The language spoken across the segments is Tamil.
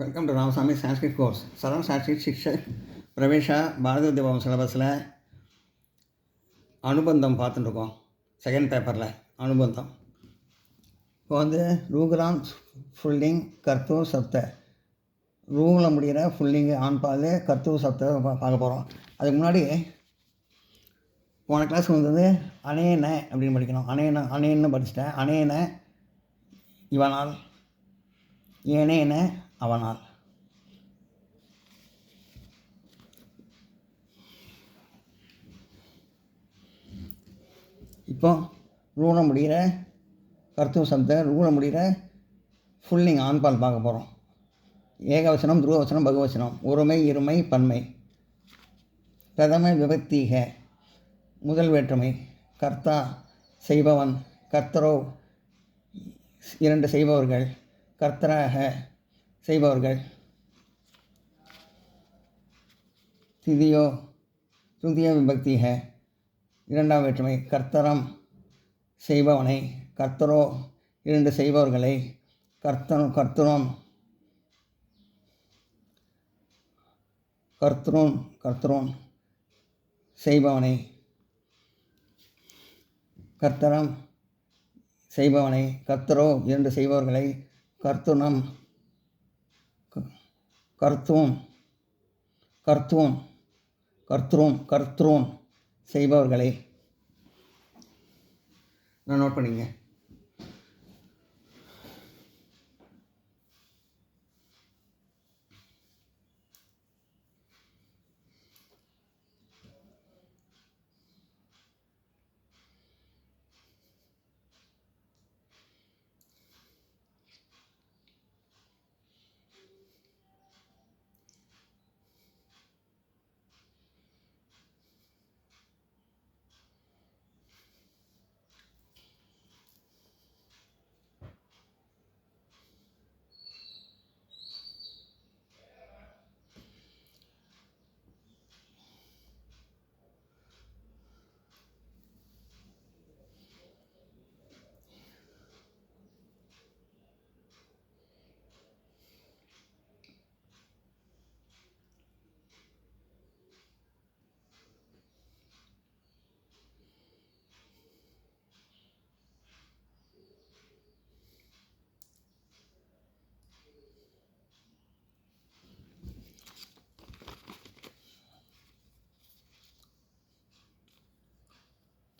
Welcome to Ramasamy Sanskrit course. Saravana Sanskrit Shikshak Pravesha Bharata Vidyabhavan சிலபஸில் அனுபந்தம் பார்த்துட்டுருக்கோம். செகண்ட் பேப்பரில் அனுபந்தம். இப்போ ரூகராம் ஃபுல்லிங் கர்த்தூ சப்த ரூவில் முடிகிற ஃபுல்லிங்கு ஆண் பால் கர்த்தூ சப்த பார்க்க போகிறோம். அதுக்கு முன்னாடி போன கிளாஸ் அனேன அப்படின்னு படிக்கணும். அனேன்னு படிச்சுட்டேன். அனேன இவனால், ஏனேன அவனால். இப்போ ரூல முடிகிற கர்த்தூ சப்த ரூல முடிகிற ஃபுல்லிங் ஆண்பால் பார்க்க போகிறோம். ஏகவசனம், துருவவசனம், பகுவசனம், ஒருமை, இருமை, பன்மை. பிரதம விபக்திக முதல் வேற்றுமை. கர்த்தா செய்பவன், கர்த்தரோ இரண்டு செய்பவர்கள், கர்த்தராக செய்பவர்கள். திதியோ துதிய விபக்திக இரண்டாம் வேற்றுமை. கர்த்தரம் செய்பவனை, கர்த்தரோ இரண்டு செய்பவர்களை, கர்த்தரோன் கர்த்தரோன் செய்பவனை, கர்த்தரம் செய்பவனை, கர்த்தரோ இரண்டு செய்பவர்களை, கர்த்தூன் செய்பவர்களை. நான் நோட் பண்ணிங்க.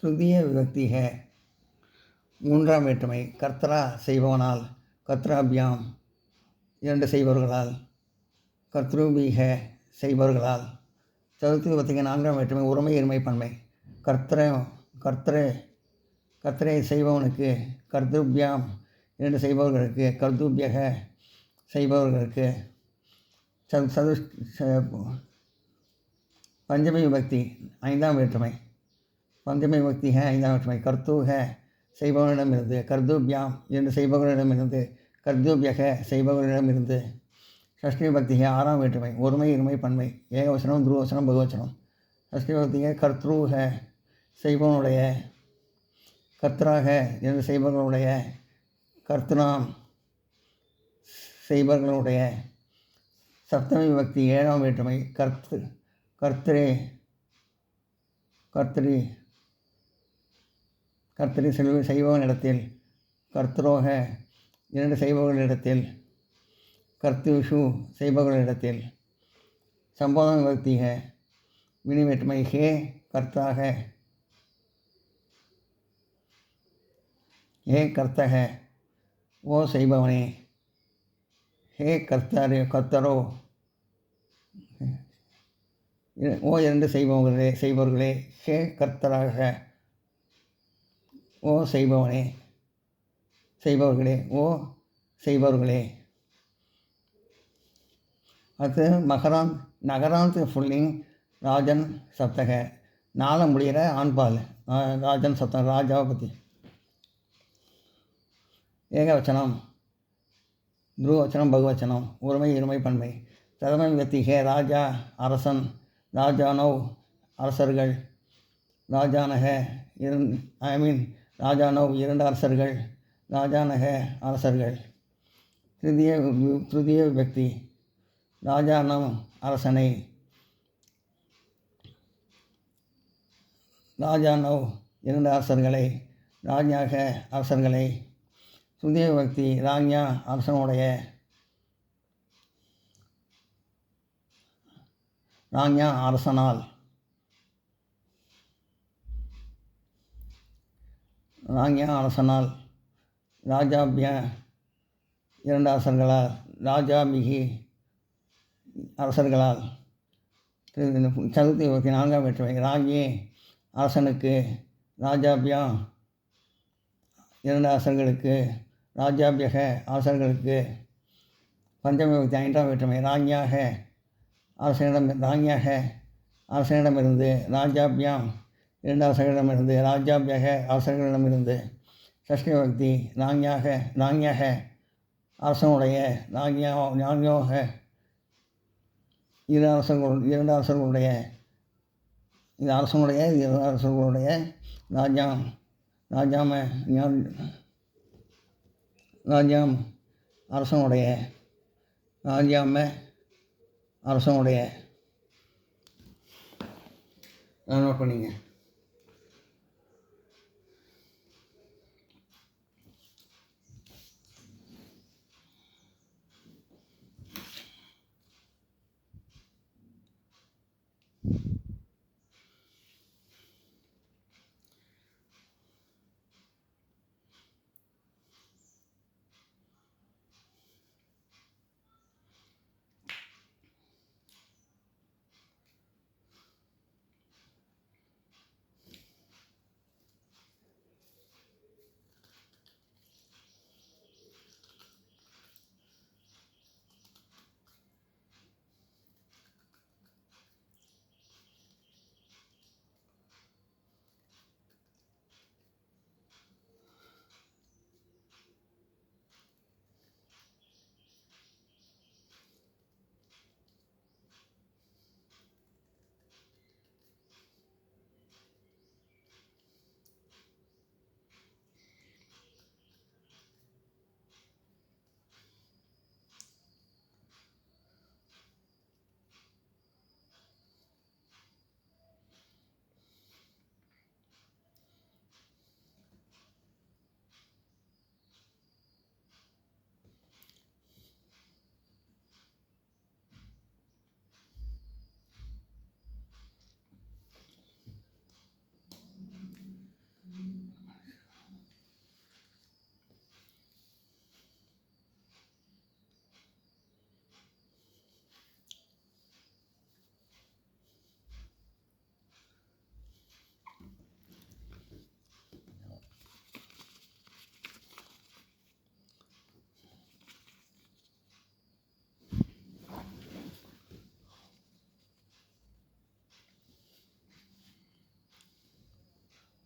துதிய விபக்திக மூன்றாம் வேற்றுமை. கர்த்தரா செய்பவனால், கர்த்தராபியாம் இரண்டு செய்பவர்களால், கர்த்தரூபீக செய்பவர்களால். சதுர்த்தி விபக்திக நான்காம் வேற்றுமை. ஒருமை, இருமை, பன்மை. கர்த்தரே செய்பவனுக்கு, கர்த்தூபியாம் இரண்டு செய்பவர்களுக்கு, கர்த்தூபியக செய்பவர்களுக்கு. பஞ்சமி விபக்தி ஐந்தாம் வேற்றுமை. பஞ்சமி விபக்தி ஐந்தாம் வேற்றுமை. கர்த்தூக செய்பவனிடமிருந்து, கர்த்தூபியாம் இரண்டு செய்பவர்களிடமிருந்து, கர்த்தூபியக செய்பவர்களிடமிருந்து. ஷஷ்டி விபக்திக ஆறாம் வேற்றுமை. ஒருமை, இருமை, பன்மை. ஏகவசனம், துருவவசனம், பகுவசனம். ஷஷ்டி விபக்திக கர்த்தூக செய்பவனுடைய, கர்த்தராக இரண்டு செய்பவர்களுடைய, கர்த்தனாம் செய்பவர்களுடைய. சப்தமி விபக்தி ஏழாம் வேற்றுமை. கர்த்தரி செய்பவனிடத்தில், கர்த்தரோக இரண்டு செய்பவர்களிடத்தில், கர்த்தூஷு செய்பவர்களிடத்தில். சம்போதன விபக்திக வினி வேற்றுமை. ஹே கர்த்தாக, ஹே கர்த்தக ஓ செய்பவனே, ஹே கர்த்தரோ ஓ இரண்டு செய்பவர்களே, ஹே கர்த்தராக ஓ செய்பவர்களே. அடுத்து நகராந்த் ஃபுல்லிங் ராஜன் சப்தக நாள முடிகிற ஆண்பால் ராஜன் சப்தம். ராஜாவை பற்றி. ஏகவச்சனம், துருவவச்சனம், பகுவச்சனம், ஒருமை, இருமை, பன்மை. பிரதம விபக்தி. ஹே ராஜா அரசன், ராஜானோ அரசர்கள், ராஜானக ராஜானோ இரண்டு அரசர்கள், ராஜானக அரசர்கள். திருதிய விபக்தி. ராஜானம் அரசனை. ராஜானவ் 2 அரசர்களை. ராஜ்யாக அரசர்களை. துதிய விபக்தி. ராஜ்யா அரசனுடைய. ராஜ்யா அரசனால். ராஜ்யா அரசனால். ராஜாபிய 2 அரசர்களால். ராஜாபிகி அரசர்களால். சதுர்த்தி விபக்தி 4ஆம் வேற்றுமை. ராஜ்யே அரசனுக்கு. ராஜாபியா 2 அரசர்களுக்கு. ராஜாபியக அரசர்களுக்கு. பஞ்சமி விபக்தி 5ஆம் வேற்றுமை. ராஜ்யாக அரசனிடமிருந்து. ராஜாபியாம் 2 அரசர்களிடமிருந்து. ராஜாபியக அரசர்களிடமிருந்து. ஷஷ்டி விபக்தி. ராஜ்யாக அரசனுடைய. ராஜ்யோக 2 அரசர்களுடைய. இது அரசனுடைய. 2 அரசர்களுடைய. ராஜாம் அரசனுடைய. அரசனுடைய. நோட் பண்ணிங்க.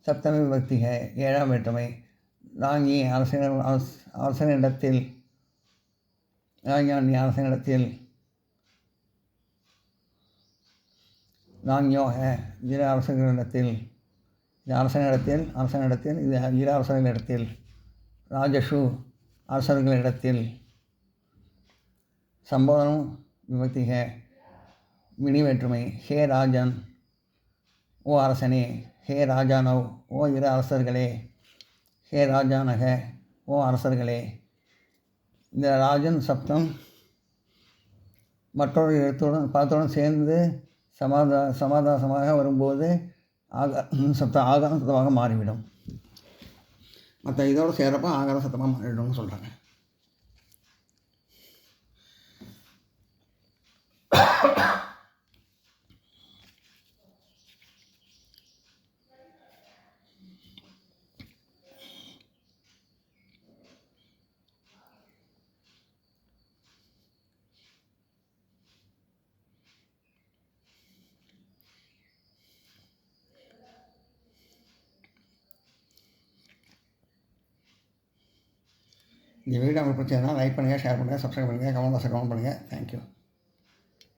சப்தமி விபக்தி 7ஆம் வேற்றுமை. ராங்கி அரசனிடத்தில். ராஜாணி அரசனிடத்தில். ராங்யோக 2 அரசர்களிடத்தில். இது அரசனிடத்தில். இது 2 அரசர்களிடத்தில். ராஜஷு அரசர்களிடத்தில். சம்போதனம் விபக்தி மினி வேற்றுமை. ஹே ராஜன் ஓ அரசனே. ஹே ராஜானவ் ஓ 2 அரசர்களே. ஹே ராஜானக ஓ அரசர்களே. இந்த ராஜன் சப்தம் மற்றொரு பதத்துடன் சேர்ந்து சமாதாசமாக வரும்போது ஆகார சத்தமாக மாறிவிடும். மற்ற இதோடு சேரப்போ ஆகார சத்தமாக மாறிவிடும்னு சொல்கிறாங்க. இந்த வீடியோ உங்களுக்கு பிடிச்சதுன்னா லைக் பண்ணுங்கள், ஷேர் பண்ணுங்கள், சப்ஸ்கிரைப் பண்ணுங்கள், கமெண்ட் பாக்ஸில் கமெண்ட் பண்ணுங்கள். தேங்க்யூ.